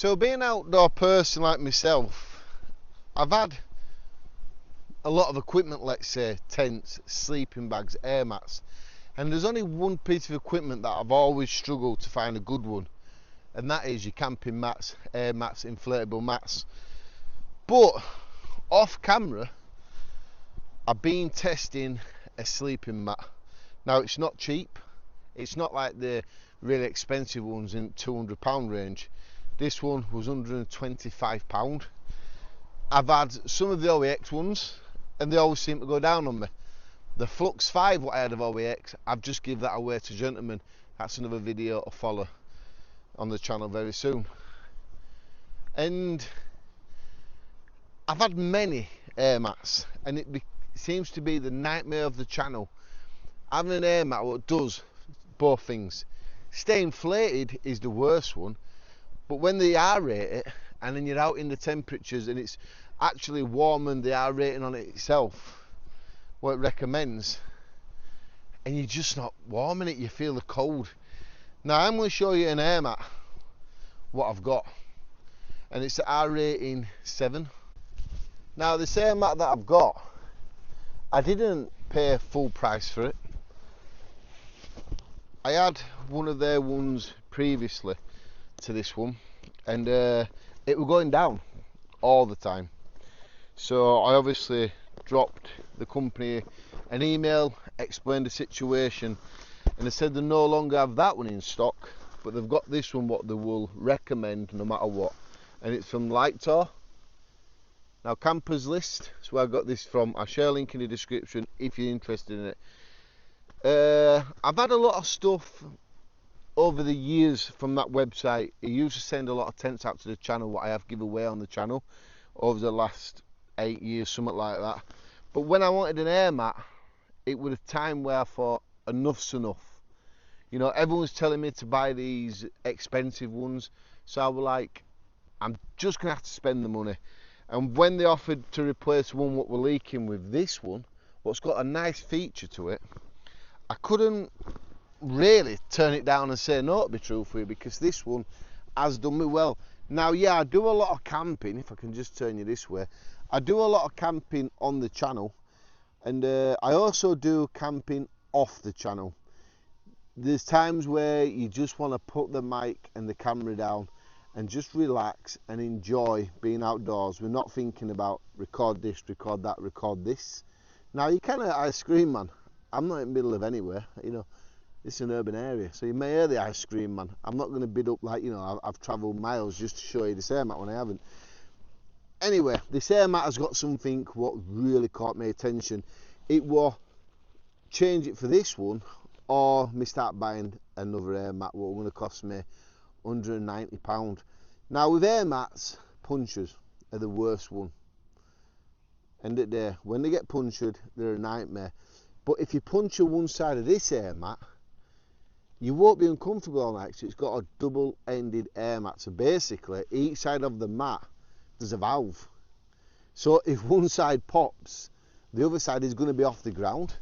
So being an outdoor person like myself, I've had a lot of equipment, let's say tents, sleeping bags, air mats, and there's only one piece of equipment that I've always struggled to find a good one, and that is your camping mats, air mats, inflatable mats. But off camera, I've been testing a sleeping mat. Now it's not cheap, it's not like the really expensive ones in £200 range. This one was £125. I've had some of the OEX ones and they always seem to go down on me. The Flux 5 what I had of OEX, I've just give that away to gentlemen. That's another video to follow on the channel very soon. And I've had many air mats and it seems to be the nightmare of the channel. Having an air mat, what does both things. Stay inflated is the worst one, but when they aerate it and then you're out in the temperatures and it's actually warming the air rating on it itself, what it recommends, and you're just not warming it, you feel the cold. Now I'm going to show you an air mat, what I've got, and it's the R rating 7. Now this air mat that I've got, I didn't pay full price for it. I had one of their ones previously to this one, and it was going down all the time. So I obviously dropped the company an email, explained the situation, and they said they no longer have that one in stock, but they've got this one what they will recommend no matter what, and it's from Lightor. Now Campers List, that's where I got this from. I'll share a link in the description if you're interested in it. I've had a lot of stuff over the years from that website. He used to send a lot of tents out to the channel, what I have give away on the channel over the last 8 years, something like that. But when I wanted an air mat, it was a time where I thought enough's enough. You know, everyone's telling me to buy these expensive ones, so I was like, I'm just gonna have to spend the money. And when they offered to replace one what we're leaking with this one, what's got a nice feature to it, I couldn't really turn it down and say no, to be truthful, because this one has done me well. Now yeah, I do a lot of camping, if I can just turn you this way. I do a lot of camping on the channel, and I also do camping off the channel. There's times where you just want to put the mic and the camera down and just relax and enjoy being outdoors. We're not thinking about record this, record that, record this. Now you can at Ice Cream Man. I'm not in the middle of anywhere, you know. It's an urban area, so you may hear the Ice Cream Man. I'm not going to bid up like, you know, I've travelled miles just to show you this air mat when I haven't. Anyway, this air mat has got something what really caught my attention. It was change it for this one, or me start buying another air mat what going to cost me £190. Now with air mats, punchers are the worst one. End of the day, when they get punctured, they're a nightmare. But if you puncture one side of this air mat, you won't be uncomfortable all night. So it's got a double-ended air mat. So basically, each side of the mat, there's a valve. So if one side pops, the other side is going to be off the ground,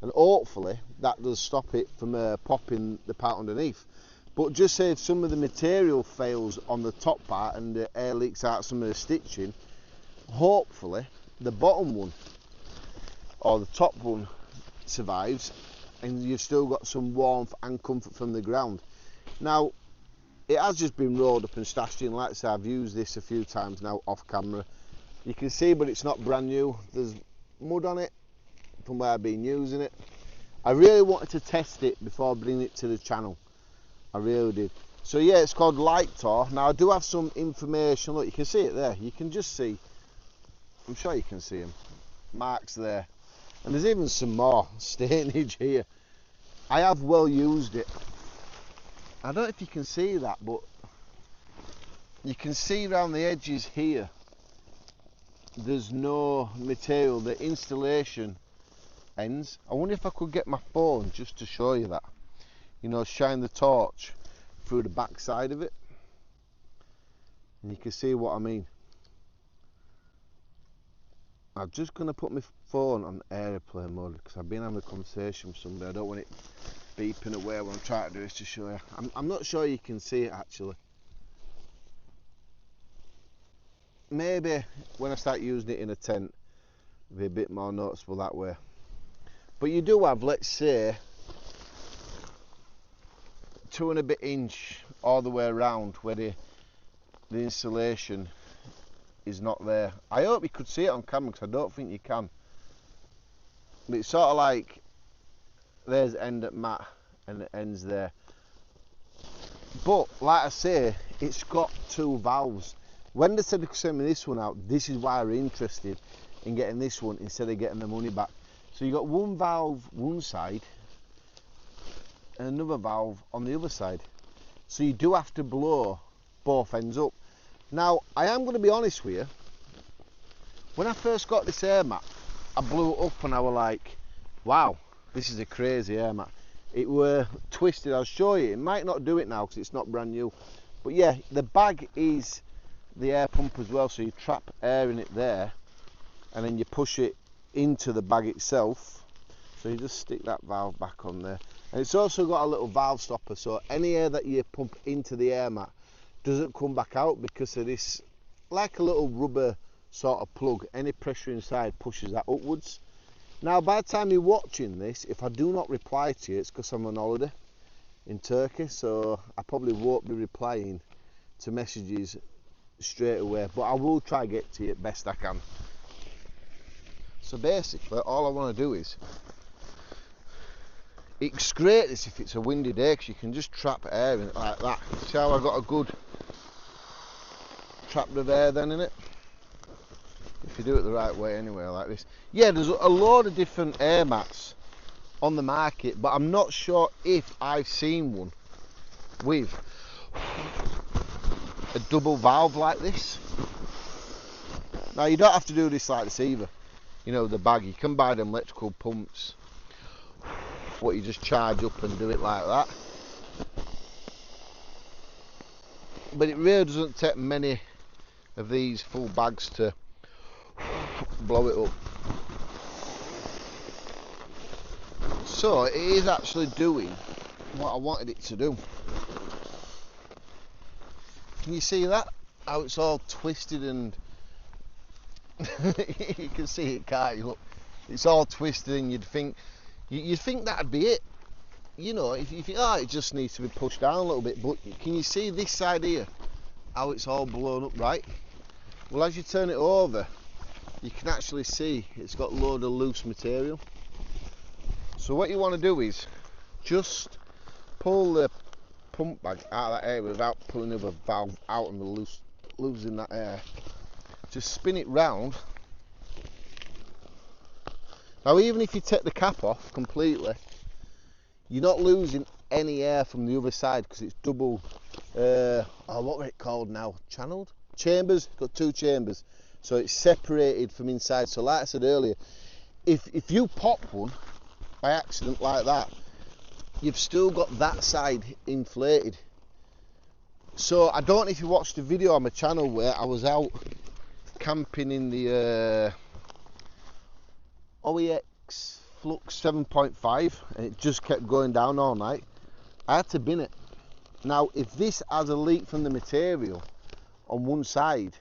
and hopefully that does stop it from popping the part underneath. But just say if some of the material fails on the top part and the air leaks out some of the stitching, hopefully the bottom one or the top one survives and you've still got some warmth and comfort from the ground. Now it has just been rolled up and stashed in. Like I say, I've used this a few times now off camera. You can see, but it's not brand new. There's mud on it from where I've been using it. I really wanted to test it before bringing it to the channel. I really did. So yeah, it's called Lightor. Now I do have some information. Look, you can see it there. You can just see, I'm sure you can see them, marks there. And there's even some more stainage here. I have well used it. I don't know if you can see that, but you can see around the edges here there's no material. The installation ends. I wonder if I could get my phone just to show you that. You know, shine the torch through the back side of it and you can see what I mean. I'm just going to put my phone on airplane mode because I've been having a conversation with somebody. I don't want it beeping away. What I'm trying to do is to show you. I'm not sure you can see it actually. maybe when I start using it in a tent, it'll be a bit more noticeable that way. But you do have, let's say, 2 and a bit inch all the way around where the insulation is not there. I hope you could see it on camera, because I don't think you can. But it's sort of like, there's end at mat and it ends there. But like I say, it's got 2 valves. When they said they could send me this one out, this is why we're interested in getting this one instead of getting the money back. So you got 1 valve one side and another valve on the other side. So you do have to blow both ends up. Now, I am going to be honest with you. When I first got this air mat, I blew it up and I was like, wow, this is a crazy air mat. It were twisted. I'll show you. It might not do it now because it's not brand new. But yeah, the bag is the air pump as well. So you trap air in it there and then you push it into the bag itself. So you just stick that valve back on there. And it's also got a little valve stopper. So any air that you pump into the air mat doesn't come back out because of this, like a little rubber sort of plug. Any pressure inside pushes that upwards. Now by the time you're watching this, if I do not reply to you, it's because I'm on holiday in Turkey, so I probably won't be replying to messages straight away, but I will try to get to you best I can. So basically all I want to do is, it's great this if it's a windy day because you can just trap air in it like that. See how I got a good trap of air then in it? If you do it the right way anyway, like this. Yeah, there's a load of different air mats on the market, but I'm not sure if I've seen one with a double valve like this. Now you don't have to do this like this either. You know, the bag, you can buy them electrical pumps, what you just charge up and do it like that. But it really doesn't take many of these full bags to blow it up. So it is actually doing what I wanted it to do. Can you see that? How it's all twisted and you can see it, can't you? Look, it's all twisted and you'd think that'd be it. You know, if you think, oh, it just needs to be pushed down a little bit, but can you see this side here? How it's all blown up, right? Well, as you turn it over, you can actually see it's got a load of loose material. So what you want to do is just pull the pump bag out of that air without pulling the other valve out and losing that air. Just spin it round. Now even if you take the cap off completely, you're not losing any air from the other side because it's double, what were it called now? Channeled? Chambers, it's got 2 chambers. So it's separated from inside. So like I said earlier, if you pop one by accident like that, you've still got that side inflated. So I don't know if you watched the video on my channel where I was out camping in the OEX Flux 7.5 and it just kept going down all night. I had to bin it. Now if this has a leak from the material on one side,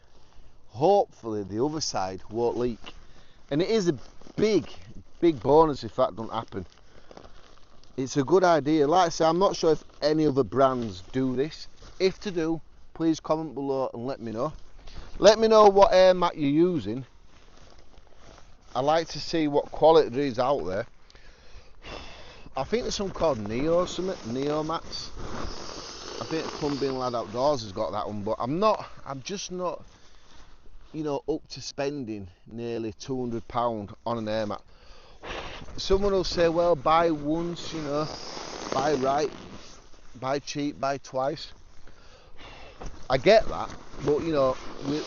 hopefully the other side won't leak. And it is a big bonus if that doesn't happen. It's a good idea. Like I say, I'm not sure if any other brands do this. If to do, please comment below and let me know. Let me know what air mat you're using. I like to see what quality there is out there. I think there's some called Neo mats. I think Plumbing Lad Outdoors has got that one, but I'm just not, you know, up to spending nearly £200 on an air mat. Someone will say, well, buy once, you know, buy right, buy cheap, buy twice. I get that, but you know,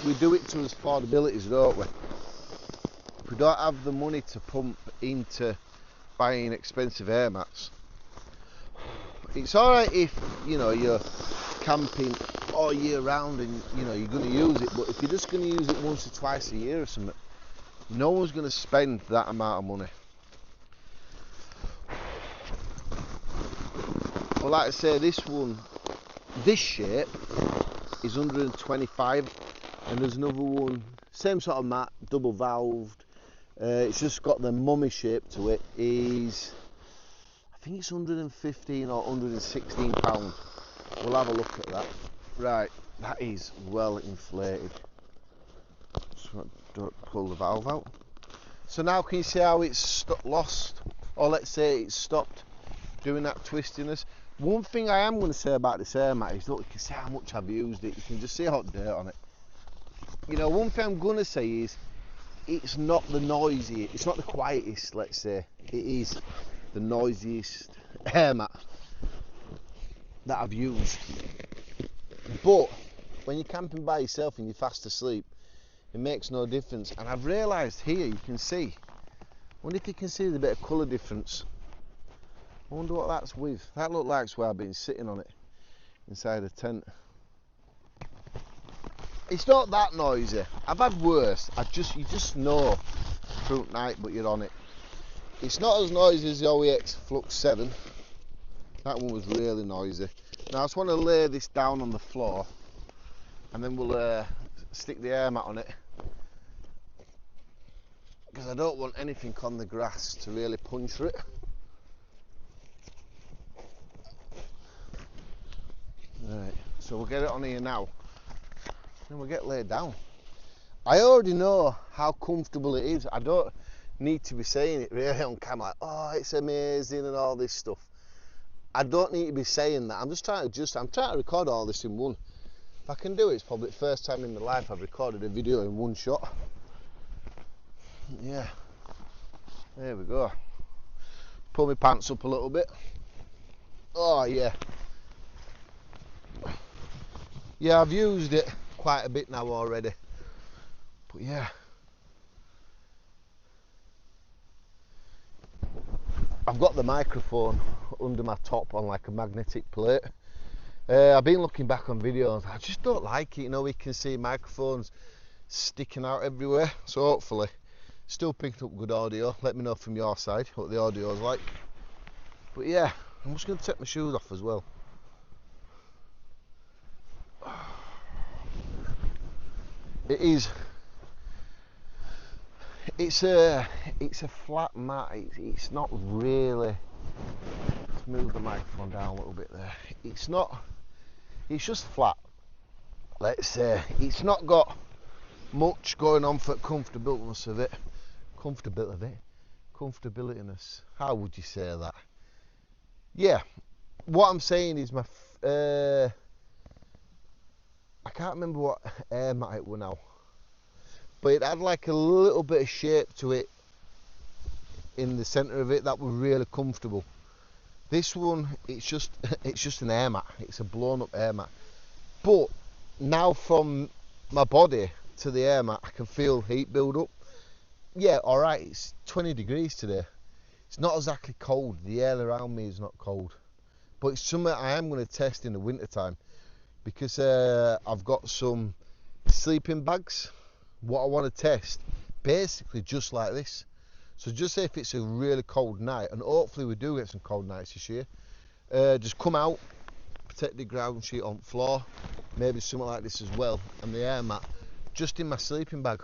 we do it to its affordabilities, don't we? If we don't have the money to pump into buying expensive air mats, it's alright if, you know, you're camping all year round and, you know, you're going to use it, but if you're just going to use it once or twice a year or something, no one's going to spend that amount of money. Well, like I say, this one, this shape is 125 and there's another one, same sort of mat, double valved. It's just got the mummy shape to it. Is I think it's 115 or 116 pound. We'll have a look at that. Right, that is well inflated. So don't pull the valve out. So now can you see how it's lost, or let's say it's stopped doing that twistiness? One thing I am going to say about this air mat is, look, you can see how much I've used it. You can just see hot dirt on it. You know, one thing I'm going to say is, it's not the noisiest, it's not the quietest, let's say. It is the noisiest air mat that I've used. But when you're camping by yourself and you're fast asleep, it makes no difference. And I've realised here, you can see, I wonder if you can see the bit of colour difference. I wonder what that's with. That looked like where I've been sitting on it inside a tent. It's not that noisy. I've had worse. You just know through night, but you're on it. It's not as noisy as the OEX Flux 7. That one was really noisy. Now I just want to lay this down on the floor, and then we'll stick the air mat on it, because I don't want anything on the grass to really puncture it. Right, so we'll get it on here now, then we'll get laid down. I already know how comfortable it is. I don't need to be saying it really on camera, like, oh, it's amazing and all this stuff. I don't need to be saying that. I'm trying to record all this in one. If I can do it, it's probably the first time in my life I've recorded a video in one shot. Yeah, there we go. Pull my pants up a little bit. Oh yeah. Yeah, I've used it quite a bit now already. But yeah. I've got the microphone under my top on like a magnetic plate. I've been looking back on videos. I just don't like it. You know, we can see microphones sticking out everywhere. So hopefully, still picking up good audio. Let me know from your side what the audio is like. But yeah, I'm just going to take my shoes off as well. It's a flat mat. It's not really. Let's move the microphone down a little bit there. It's just flat. Let's say it's not got much going on for comfortableness of it. Comfortabilityness. How would you say that? Yeah. What I'm saying is I can't remember what air mat it were now, but it had like a little bit of shape to it in the centre of it that was really comfortable. This one, it's just an air mat. It's a blown up air mat. But now from my body to the air mat, I can feel heat build up. Yeah, alright, it's 20 degrees today. It's not exactly cold. The air around me is not cold. But it's something I am going to test in the winter time, because I've got some sleeping bags. What I want to test, basically just like this. So just say if it's a really cold night, and hopefully we do get some cold nights this year, just come out, protect the ground sheet on the floor, maybe something like this as well, and the air mat, just in my sleeping bag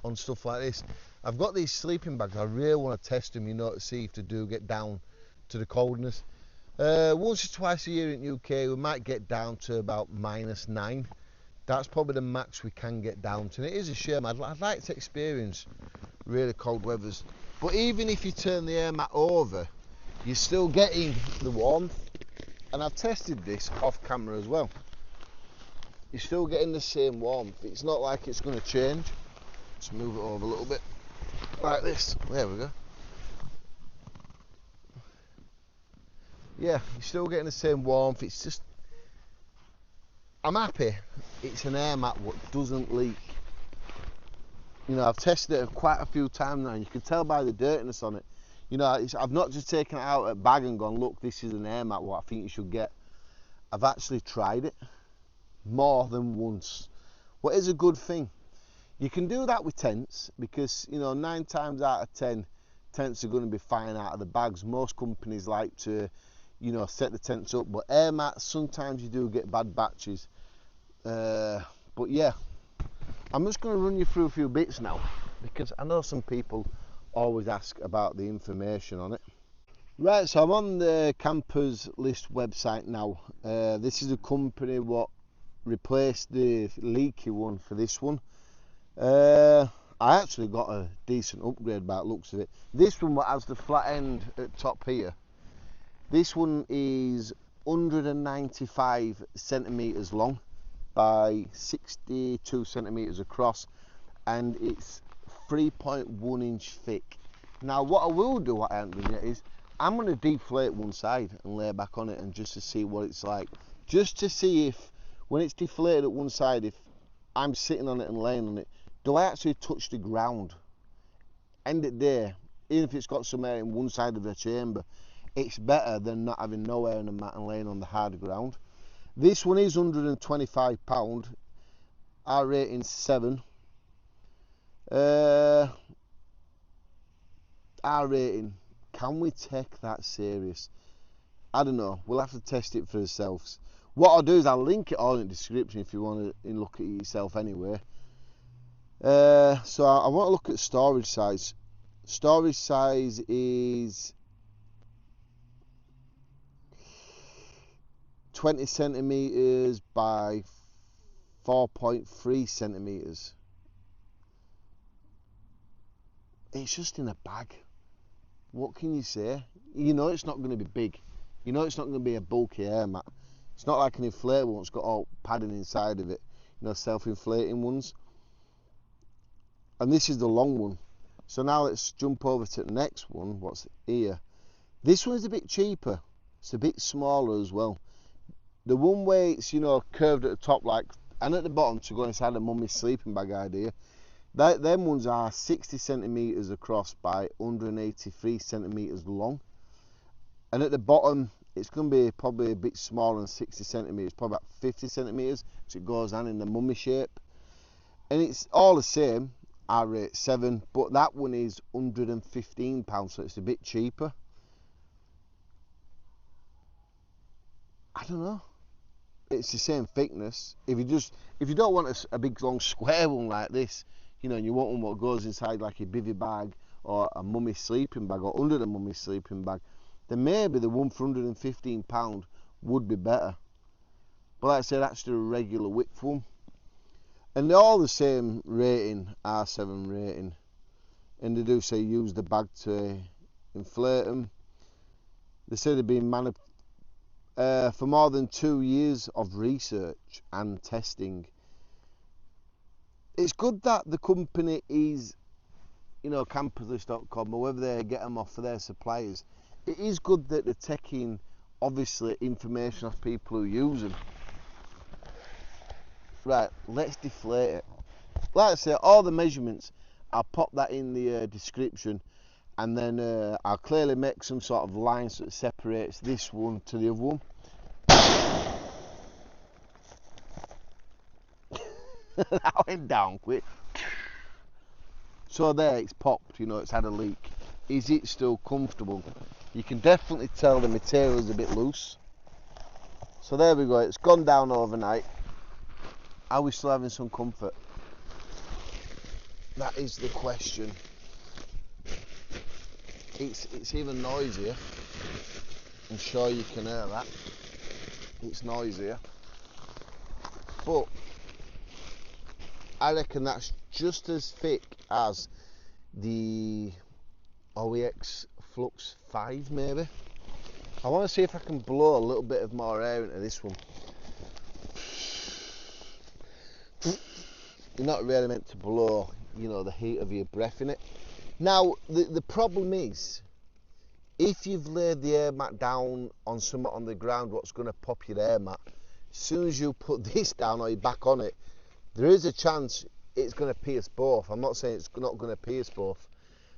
on stuff like this. I've got these sleeping bags, I really want to test them, you know, to see if they do get down to the coldness. Once or twice a year in the UK, we might get down to about -9. That's probably the max we can get down to. And it is a shame. I'd like to experience really cold weathers. But even if you turn the air mat over, you're still getting the warmth. And I've tested this off camera as well. You're still getting the same warmth. It's not like it's going to change. Let's move it over a little bit. Like this. There we go. Yeah, you're still getting the same warmth. It's just, I'm happy it's an air mat what doesn't leak. You know, I've tested it quite a few times now, and you can tell by the dirtiness on it. You know, I've not just taken it out at bag and gone, look, this is an air mat, what I think you should get. I've actually tried it more than once. What is a good thing? You can do that with tents, because, you know, 9 times out of 10, tents are going to be fine out of the bags. Most companies like to, you know, set the tents up, but air mats, sometimes you do get bad batches. But yeah, I'm just going to run you through a few bits now, because I know some people always ask about the information on it. Right, so I'm on the Campers List website now. This is a company what replaced the leaky one for this one. I actually got a decent upgrade by the looks of it. This one has the flat end at top here. This one is 195 centimetres long by 62 centimetres across, and it's 3.1 inch thick. Now what I will do, what I haven't done yet, is I'm going to deflate one side and lay back on it, and just to see what it's like, just to see if when it's deflated at one side, if I'm sitting on it and laying on it, do I actually touch the ground? End it there. Even if it's got some air in one side of the chamber, it's better than not having no air in the mat and laying on the hard ground. This one is £125, our rating 7. Our rating, can we take that serious? I don't know, we'll have to test it for ourselves. What I'll do is I'll link it all in the description if you want to look at it yourself anyway. So I want to look at storage size. Storage size is 20 centimetres by 4.3 centimetres. It's just in a bag. What can you say? You know it's not going to be big. You know it's not going to be a bulky air mat. It's not like an inflatable that's got all padding inside of it, you know, self-inflating ones. And this is the long one. So now let's jump over to the next one. What's here? This one is a bit cheaper. It's a bit smaller as well. The one where it's, you know, curved at the top like, and at the bottom to go inside a mummy's sleeping bag idea. Them ones are 60 centimetres across by 183 centimetres long. And at the bottom, it's going to be probably a bit smaller than 60 centimetres, probably about 50 centimetres, so it goes on in the mummy shape. And it's all the same, I rate 7, but that one is £115, so it's a bit cheaper. I don't know. It's the same thickness. If you don't want a big long square one like this, you know, and you want one what goes inside like a bivvy bag or a mummy sleeping bag or under the mummy sleeping bag, then maybe the one for £115 would be better. But like I said, that's the regular width one. And they're all the same rating, R7 rating. And they do say use the bag to inflate them. They say they've been for more than 2 years of research and testing. It's good that the company is, you know, camperslist.com, or whether they get them off for their suppliers. It is good that they're taking, obviously, information off people who use them. Right, let's deflate it. Like I say, all the measurements, I'll pop that in the description, and then I'll clearly make some sort of line so it separates this one to the other one. That went down quick. So there, it's popped, you know, it's had a leak. Is it still comfortable? You can definitely tell the material is a bit loose. So there we go, it's gone down overnight. Are we still having some comfort? That is the question. It's even noisier. I'm sure you can hear that. It's noisier. But I reckon that's just as thick as the OEX Flux 5 maybe. I want to see if I can blow a little bit of more air into this one. You're not really meant to blow, you know, the heat of your breath in it. Now the problem is, if you've laid the air mat down on something on the ground what's going to pop your air mat, as soon as you put this down or you're back on it, there is a chance it's going to pierce both. I'm not saying it's not going to pierce both,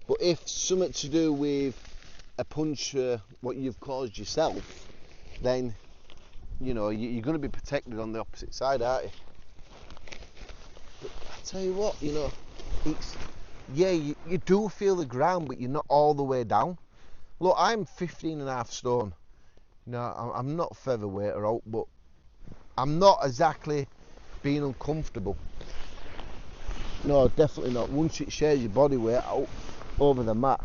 but if something to do with a puncture what you've caused yourself, then you know you're going to be protected on the opposite side, aren't you? But I tell you what, you know, it's, yeah, you do feel the ground, but you're not all the way down. Look, I'm 15.5 stone. No, I'm not featherweight or out, but I'm not exactly being uncomfortable. No, definitely not. Once it shares your body weight out over the mat,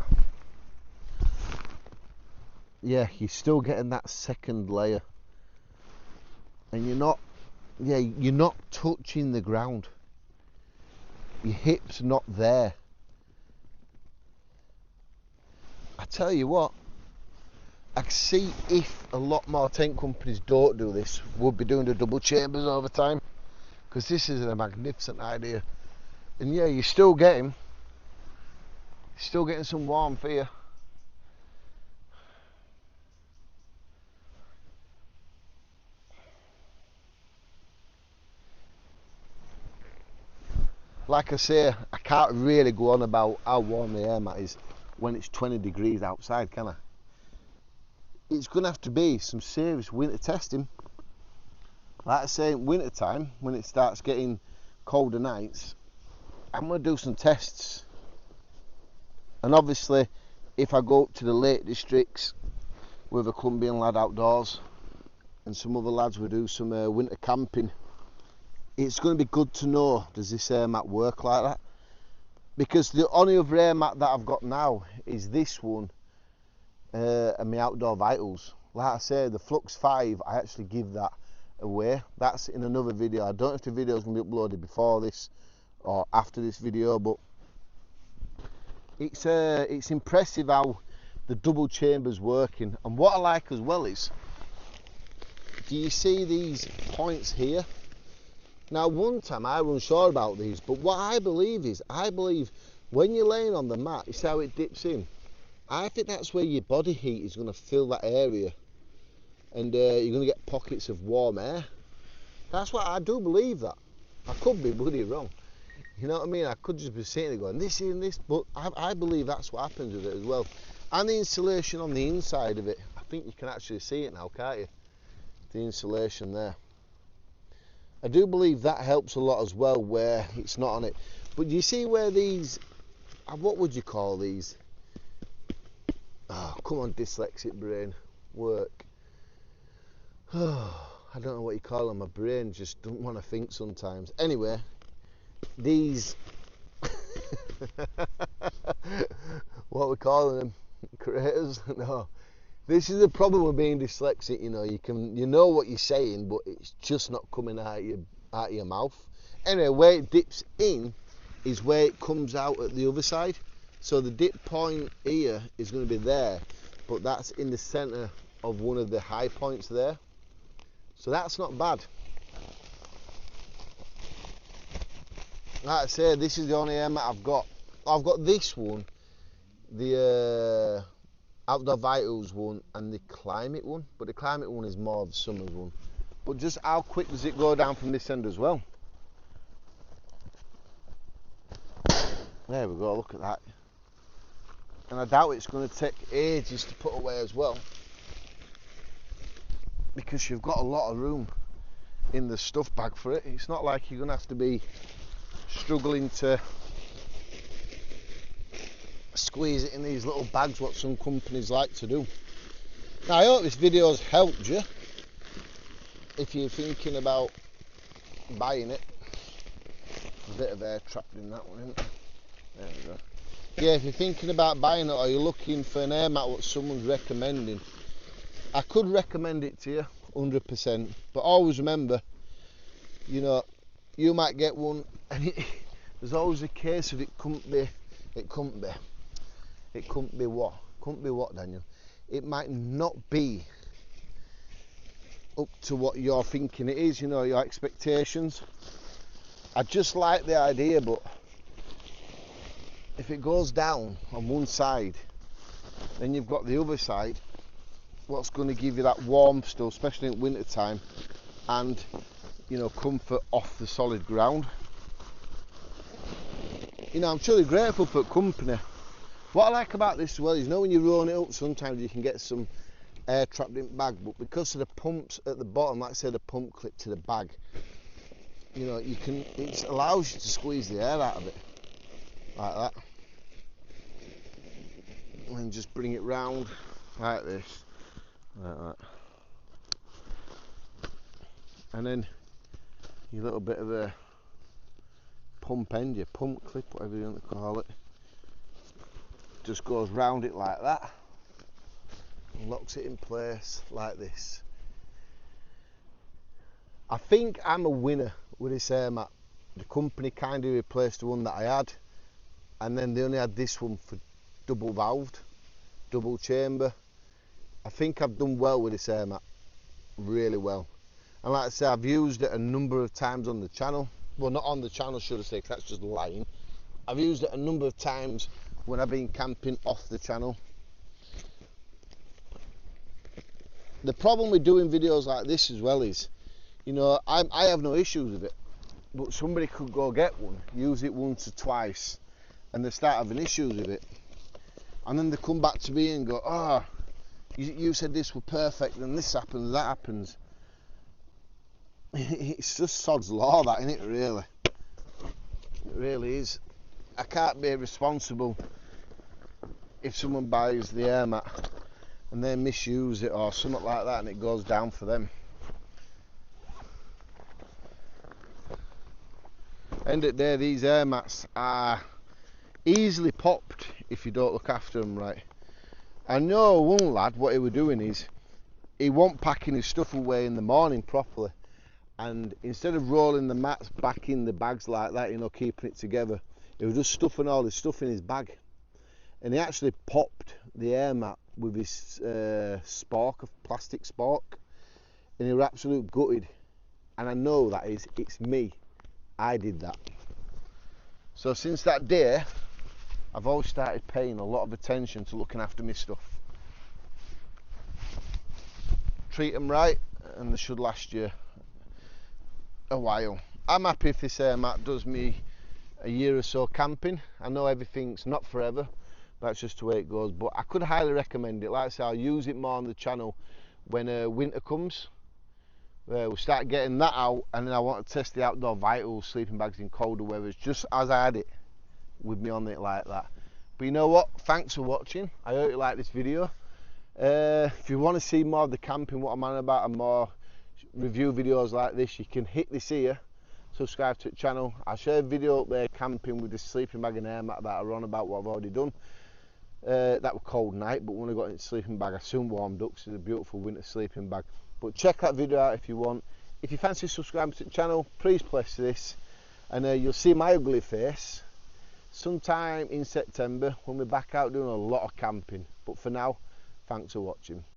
yeah, you're still getting that second layer, and you're not touching the ground. Your hips not there. I tell you what, I can see if a lot more tent companies don't do this, we'll be doing the double chambers over time, because this is a magnificent idea. And yeah, you're still getting some warmth here. Like I say, I can't really go on about how warm the air mat is when it's 20 degrees outside, can I? It's going to have to be some serious winter testing. Like I say, in winter time, when it starts getting colder nights, I'm going to do some tests. And obviously, if I go up to the Lake Districts with a Colombian lad outdoors, and some other lads will do some winter camping, it's going to be good to know, does this air mat work like that? Because the only other air mat that I've got now is this one and my Outdoor Vitals. Like I say, the Flux 5, I actually give that away. That's in another video. I don't know if the video is going to be uploaded before this or after this video, but it's impressive how the double chamber's working. And what I like as well is, do you see these points here? Now, one time I wasn't sure about these, but what I believe is, when you're laying on the mat, you see how it dips in? I think that's where your body heat is going to fill that area, and you're going to get pockets of warm air. That's what I do believe that. I could be bloody wrong. You know what I mean? I could just be sitting there going, this and this, but I believe that's what happens with it as well. And the insulation on the inside of it, I think you can actually see it now, can't you? The insulation there. I do believe that helps a lot as well, where it's not on it. But you see where these, what would you call these? Oh, come on, dyslexic brain, work. Oh, I don't know what you call them. My brain just doesn't want to think sometimes. Anyway, these, what we calling them? Creators? No. This is the problem with being dyslexic, you know. You know what you're saying, but it's just not coming out of your mouth. Anyway, where it dips in is where it comes out at the other side. So the dip point here is going to be there, but that's in the centre of one of the high points there. So that's not bad. Like I say, this is the only air mat I've got. I've got this one, the Outdoor Vitals one, and the Climate one, but the Climate one is more of the summer's one. But just how quick does it go down from this end as well? There we go, look at that. And I doubt it's going to take ages to put away as well, because you've got a lot of room in the stuff bag for it. It's not like you're going to have to be struggling to squeeze it in these little bags, what some companies like to do. Now, I hope this video's helped you if you're thinking about buying it. A bit of air trapped in that one, isn't there? There we go. Yeah, if you're thinking about buying it, or you're looking for an air mat what someone's recommending, I could recommend it to you 100%, but always remember, you know, you might get one and there's always a case of it couldn't be what, Daniel? It might not be up to what you're thinking it is, you know, your expectations. I just like the idea, but if it goes down on one side, then you've got the other side, what's going to give you that warmth still, especially in winter time, and, you know, comfort off the solid ground. You know, I'm truly grateful for the company. What I like about this as well is, you know, when you're rolling it up, sometimes you can get some air trapped in the bag, but because of the pumps at the bottom, like I said, the pump clip to the bag, you know, it allows you to squeeze the air out of it like that, and just bring it round like this, like that, and then your little bit of a pump end, your pump clip, whatever you want to call it. Just goes round it like that and locks it in place like this. I think I'm a winner with this air mat. The company kind of replaced the one that I had, and then they only had this one for double valved, double chamber. I think I've done well with this air mat, really well. And like I say, I've used it a number of times on the channel. Well, not on the channel, should I say, 'cause that's just lying. I've used it a number of times when I've been camping off the channel. The problem with doing videos like this as well is, you know, I have no issues with it, but somebody could go get one, use it once or twice, and they start having issues with it, and then they come back to me and go, oh, you said this was perfect, and this happens, that happens. It's just sod's law, that, isn't it, really? It really is. I can't be responsible if someone buys the air mat and they misuse it or something like that and it goes down for them. End of the day, these air mats are easily popped if you don't look after them right. I know one lad, what he was doing is, he wasn't packing his stuff away in the morning properly, and instead of rolling the mats back in the bags like that, you know, keeping it together, he was just stuffing all his stuff in his bag, and he actually popped the air mat with his spork, of plastic spork, and he was absolutely gutted. And I know that is, it's me, I did that. So since that day, I've always started paying a lot of attention to looking after my stuff. Treat them right and they should last you a while. I'm happy if this air mat does me a year or so camping. I know everything's not forever, that's just the way it goes, but I could highly recommend it. Like I say, I'll use it more on the channel when winter comes. We'll start getting that out, and then I want to test the outdoor vitals, sleeping bags in colder weathers, just as I had it with me on it like that. But you know what, thanks for watching. I hope you like this video. If you want to see more of the camping, what I'm on about, and more review videos like this, you can hit this here, subscribe to the channel. I'll share a video up there camping with this sleeping bag and air mat that I run about what I've already done. That was cold night, but when I got into the sleeping bag I soon warmed up, so it's a beautiful winter sleeping bag. But check that video out if you want. If you fancy subscribing to the channel, please press this, and you'll see my ugly face sometime in September when we're back out doing a lot of camping. But for now, thanks for watching.